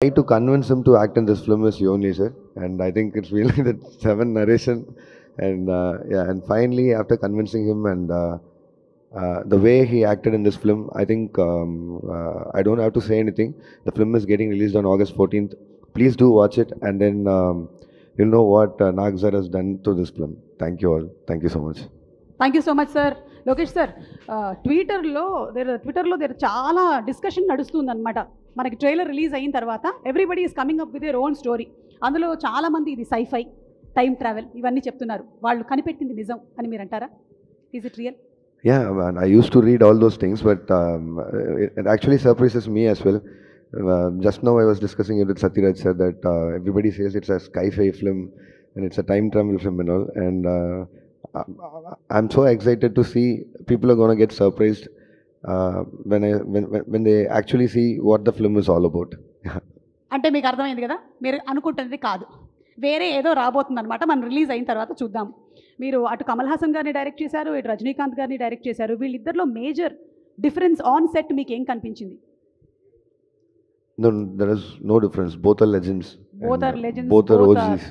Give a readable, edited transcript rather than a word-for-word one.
Try to convince him to act in this film is Yoni sir, and I think it's really the seven narration, and yeah, and finally after convincing him and the way he acted in this film, I think I don't have to say anything. The film is getting released on August 14th. Please do watch it, and then you'll know what Nag sir has done to this film. Thank you all. Thank you so much. Thank you so much sir. Lokesh sir, ట్విట్టర్లో చాలా discussion నడుస్తుందన్నమాట. మనకి trailer release అయిన తర్వాత everybody is coming up with their own story. అందులో చాలామంది ఇది sci-fi, time travel ఇవన్నీ చెప్తున్నారు. వాళ్ళు కనిపెట్టింది నిజం అని మీరు అంటారా? Is it real? Yeah, man, I used to read all those things, but it actually surprises me as well. Just now I was discussing it with Satyaraj sir that everybody says it's a sci-fi film and it's a time travel film and all, and I'm so excited to see people are going to get surprised when they actually see what the film is all about. అంటే మీకు అర్థమైంది కదా, మీరు అనుకుంటున్నది కాదు, వేరే ఏదో రాబోతుంది అనమాట. మనం రిలీజ్ అయిన తర్వాత చూద్దాం. మీరు అటు కమల్ హాసన్ గారిని డైరెక్ట్ చేశారు, ఇటు రజనీకాంత్ గారిని డైరెక్ట్ చేశారు. వీళ్ళిద్దరిలో మేజర్ డిఫరెన్స్ ఆన్ సెట్ మీకు ఏం కనిపించింది? No, there is no difference. Both are legends. Both are legends. Both are OGs.